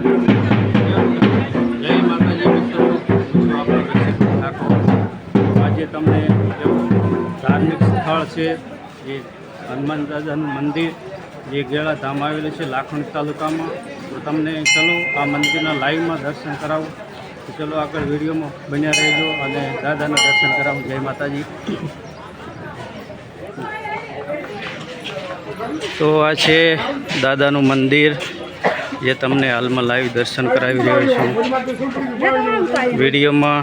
જય માતાજી મિત્રો, હું આપણો રસિક ઠાકોર. આજે તમને એવું ધાર્મિક સ્થળ છે જે હનુમાન દાદાનું મંદિર જે ગેળા ધામ આવેલું છે લાખણી તાલુકામાં. તો તમને ચલો આ મંદિરના લાઈવમાં દર્શન કરાવું. તો ચલો આગળ વિડીયોમાં બન્યા રહેજો અને દાદાના દર્શન કરાવું. જય માતાજી. તો આ છે દાદાનું મંદિર જે તમને હાલમાં લાઈવ દર્શન કરાવી રહ્યો છું. વિડીયોમાં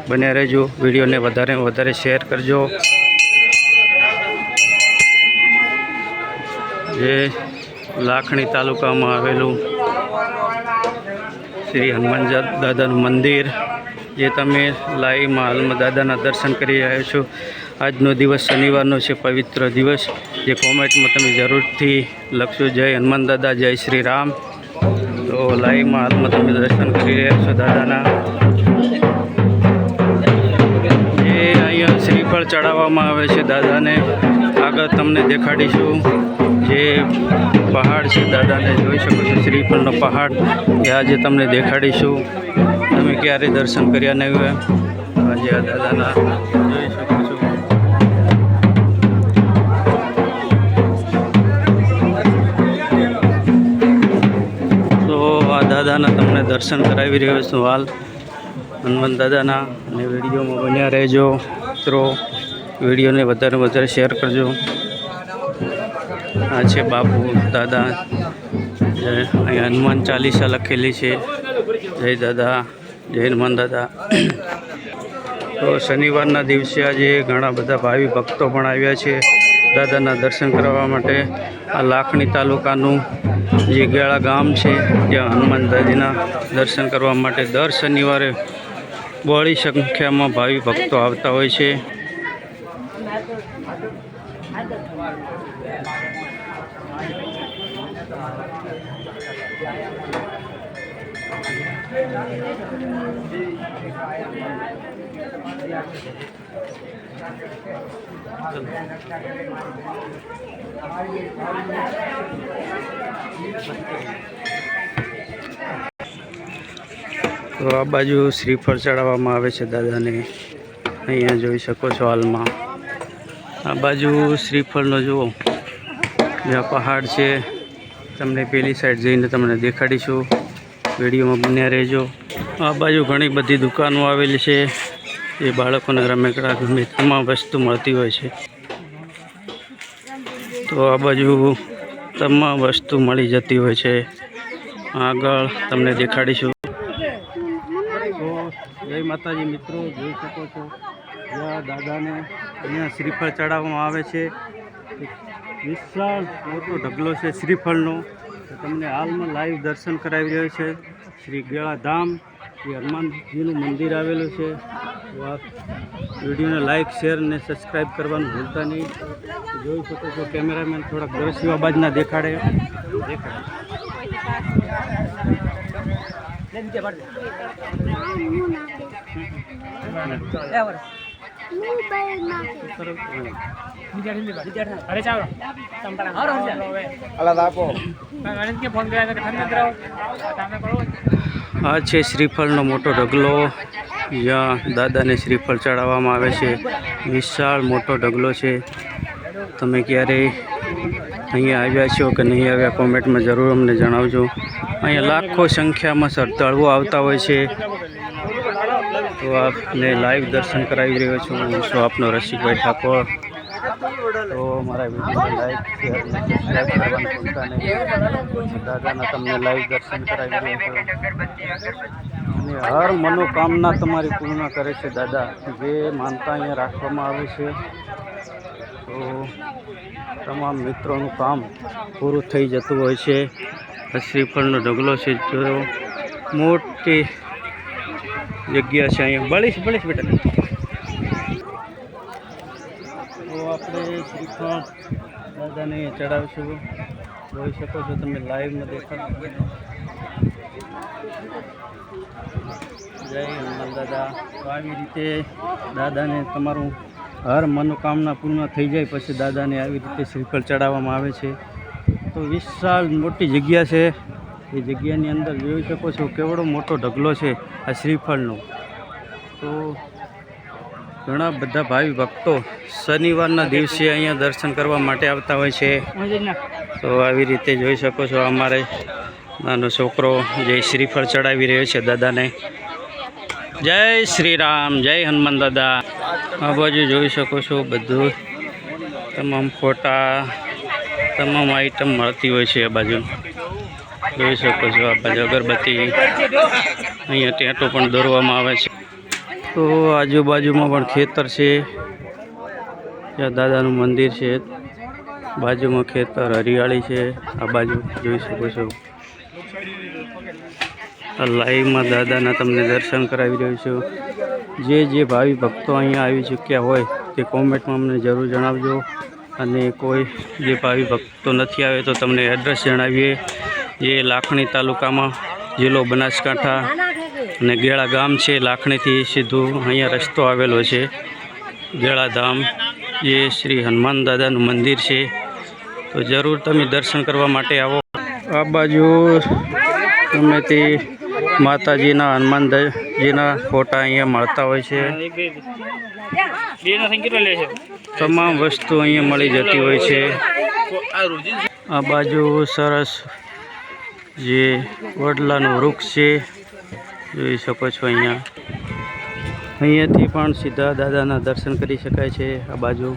બન્યા રહેજો. વિડીયોને વધારે શેર કરજો. જે લાખણી તાલુકામાં આવેલું શ્રી હનુમાન દાદાનું મંદિર જે તમે લાઈવમાં હાલમાં દાદાના દર્શન કરી રહ્યા છો. આજનો દિવસ શનિવારનો છે, પવિત્ર દિવસ. જે કોમેન્ટમાં તમે જરૂરથી લખશો જય હનુમાન દાદા, જય શ્રી રામ. તો લાઈવમાં હાલમાં તમે દર્શન કરી રહ્યા છો દાદાના. જે અહીંયા શ્રીફળ ચડાવવામાં આવે છે દાદાને. આગળ તમને દેખાડીશું જે પહાડ છે દાદાને જોઈ શકો છો, શ્રીફળનો પહાડ એ આજે તમને દેખાડીશું. તમે ક્યારે દર્શન કર્યા નહીં હોય આજે આ દાદાના જોઈ શકો છો. તો આ દાદાના તમને દર્શન કરાવી રહ્યો છું હાલ હનુમાન દાદાના. અને વિડીયોમાં બન્યા રહેજો મિત્રો. વિડીયોને વધારે શેર કરજો. આ છે બાપુ દાદા. અહીંયા હનુમાન ચાલીસા લખેલી છે. જય દાદા, જય હનુમાન દાદા. તો શનિવારના દિવસે આજે ઘણા બધા ભાવિ ભક્તો પણ આવ્યા છે દાદાના દર્શન કરવા માટે. આ લાખણી તાલુકાનું જે ગેળા ગામ છે જ્યાં હનુમાન દાદાના દર્શન કરવા માટે દર શનિવારે બહોળી સંખ્યામાં ભાવિ ભક્તો આવતા હોય છે. તો આ બાજુ શ્રીફળ ચડાવવામાં આવે છે દાદાને. અહીંયા જોઈ શકો છો હાલમાં. આ બાજુ શ્રીફળનો જુઓ જ્યાં પહાડ છે. તમને પેલી સાઈડ જઈને તમને દેખાડીશું. વિડીયોમાં બન્યા રહેજો. આ બાજુ ઘણી બધી દુકાનો આવેલી છે. એ બાળકોને રમકડા ગમે તમામ વસ્તુ મળતી હોય છે. તો આ બાજુ તમામ વસ્તુ મળી જતી હોય છે. આગળ તમને દેખાડીશું. તો જય માતાજી મિત્રો, જોઈ શકો છો જ્યાં દાદાને અહીંયા શ્રીફળ ચડાવવામાં આવે છે. વિશાળ મોટો ઢગલો છે શ્રીફળનો. તો તમને હાલમાં લાઈવ દર્શન કરાવી રહ્યો છે શ્રી ગેળા ધામ જે હનુમાનજીનું મંદિર આવેલું છે. તો આ વિડીયોને લાઈક, શેર અને સબસ્ક્રાઈબ કરવાનું ભૂલતા નહીં. જોઈ શકો છો કેમેરામેન થોડાક દ્રશ્યો અવાજના દેખાડે. આ છે શ્રીફળનો મોટો ઢગલો જ્યાં દાદાને શ્રીફળ ચડાવવામાં આવે છે. વિશાળ મોટો ઢગલો છે. તમે ક્યારેય અહીંયા આવ્યા છો કે નહીં આવ્યા કોમેન્ટમાં જરૂર અમને જણાવજો. અહીંયા લાખો સંખ્યામાં શ્રદ્ધાળુઓ આવતા હોય છે. તો આપને લાઈવ દર્શન કરાવી રહ્યો છું. હું છું આપનો રસિકભાઈ ઠાકોર. તો મારા વિડીયોને લાઈક, શેર અને સબસ્ક્રાઈબ કરવાનું ભૂલતા નહીં. દાદાના તમને લાઈવ દર્શન કરાવી રહ્યો છું. અને હર મનોકામના તમારી પૂર્ણ કરે છે દાદા. જે માનતા અહીંયા રાખવામાં આવે છે તો તમામ મિત્રોનું કામ પૂરું થઈ જતું હોય છે. શ્રીફળનો ઢગલો છે. જો મોટી જગ્યા છે અહીંયા. બળીશ બેટા. તો આપણે શ્રીફળ દાદાને ચડાવીશું. જોઈ શકો છો તમે લાઈવમાં દેખાડો. જય હનુમાન દાદા. તો આવી રીતે દાદાને તમારું હર મનોકામના પૂર્ણ થઈ જાય પછી દાદાને આવી રીતે શ્રીફળ ચડાવવામાં આવે છે. તો વિશાળ મોટી જગ્યા છે. એ જગ્યાની અંદર જોઈ શકો છો કેવડો મોટો ઢગલો છે આ શ્રીફળનો. તો ઘણા બધા ભાવિ ભક્તો શનિવારના દિવસે અહીંયા દર્શન કરવા માટે આવતા હોય છે. તો આવી રીતે જોઈ શકો છો અમારે નાનો છોકરો જે શ્રીફળ ચડાવી રહ્યો છે દાદાને. જય શ્રી રામ, જય હનુમાન દાદા. આ બાજુ જોઈ શકો છો બધું તમામ ફોટા તમામ આઈટમ મળતી હોય છે. આ બાજુ જોઈ શકો છો આ બાજુ અગરબત્તી, અહીંયા ટેંટો પણ દોરવામાં આવે છે. તો આજુબાજુમાં પણ ખેતર છે, ત્યાં દાદાનું મંદિર છે, બાજુમાં ખેતર હરિયાળી છે. આ બાજુ જોઈ શકો છો આ લાઈવમાં દાદાના તમને દર્શન કરાવી રહ્યો છું. જે ભાવિ ભક્તો અહીંયા આવી ચૂક્યા હોય તે કોમેન્ટમાં અમને જરૂર જણાવજો. અને કોઈ જે ભાવિ ભક્તો નથી આવે તો તમને એડ્રેસ જણાવીએ. જે લાખણી તાલુકામાં, જિલ્લો બનાસકાંઠા અને ગેળા ગામ છે. લાખણીથી સીધું અહીંયા રસ્તો આવેલો છે ગેળાધામ, જે શ્રી હનુમાન દાદાનું મંદિર છે. તો જરૂર તમે દર્શન કરવા માટે આવો. આ બાજુ તમે તે માતાજીના હનુમાનજીના ફોટા અહીંયા મળતા હોય છે. તમામ વસ્તુ અહીંયા મળી જતી હોય છે. આ બાજુ સરસ જે વડલાનું વૃક્ષ છે જોઈ શકો છો. અહીંયાથી પણ સીધા દાદાના દર્શન કરી શકાય છે. આ બાજુ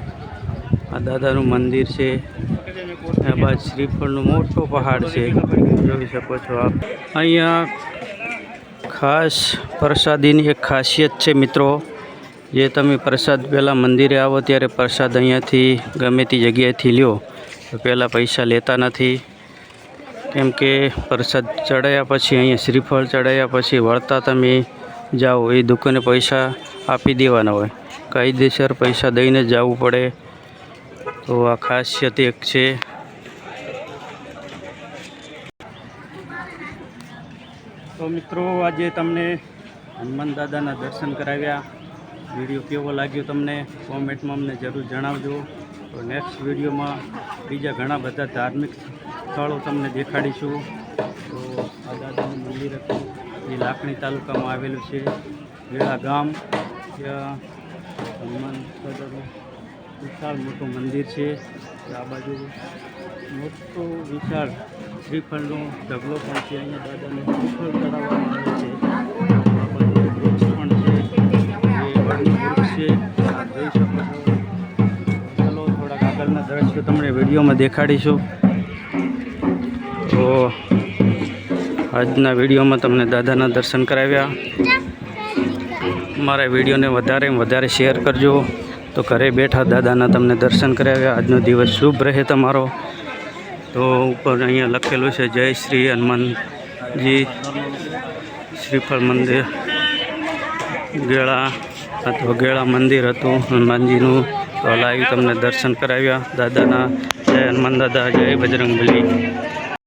આ દાદાનું મંદિર છે. આ બાજુ શ્રીફળનો મોટો પહાડ છે જોઈ શકો છો આપ. અહીંયા ખાસ પ્રસાદીની એક ખાસિયત છે મિત્રો. જે તમે પ્રસાદ પહેલાં મંદિરે આવો ત્યારે પ્રસાદ અહીંયાથી ગમે તે જગ્યાએથી લ્યો તો પહેલાં પૈસા લેતા નથી. કેમ કે પ્રસાદ ચડાવ્યા પછી, અહીંયા શ્રીફળ ચડાવ્યા પછી વળતા તમે જાઓ એ દુકાને પૈસા આપી દેવાના હોય, કાયદેસર પૈસા દઈને જ જવું પડે. તો આ ખાસિયત એક છે. તો મિત્રો આજે તમને હનુમાન દાદાના દર્શન કરાવ્યા. વિડીયો કેવો લાગ્યો તમને કોમેન્ટમાં અમને જરૂર જણાવજો. તો નેક્સ્ટ વિડીયોમાં બીજા ઘણા બધા ધાર્મિક સ્થળો તમને દેખાડીશું. તો આ દાદાનું મંદિર હતું જે લાખણી તાલુકામાં આવેલું છે, ગેળા ગામ. ત્યાં હનુમાન દાદાનું વિશાળ મોટું મંદિર છે. આ બાજુ મોટું વિશાળ શ્રીફળનો ઢગલો પણ છે. અહીંયા દાદાને શ્રીફળ ચડાવવામાં આવે છે. આ બાજુ વૃક્ષ પણ છે, જે વડનું વૃક્ષ છે, આપ જોઈ શકો છો. ચાલો થોડાક આગળના દ્રશ્યો તમને વિડીયોમાં દેખાડીશું. તો આજના વિડીયોમાં તમને દાદાના દર્શન કરાવ્યા. મારા વિડીયોને વધારે શેર કરજો. તો ઘરે બેઠા દાદાના તમને દર્શન કરાવ્યા. આજનો દિવસ શુભ રહે તમારો. તો ઉપર અહીંયા લખેલું છે જય શ્રી હનુમાનજી શ્રીફળ મંદિર ગેળા, અથવા ગેળા મંદિર હતું હનુમાનજીનું. તો લાઈવ તમને દર્શન કરાવ્યા દાદાના. જય હનુમાન દાદા, જય બજરંગબલી.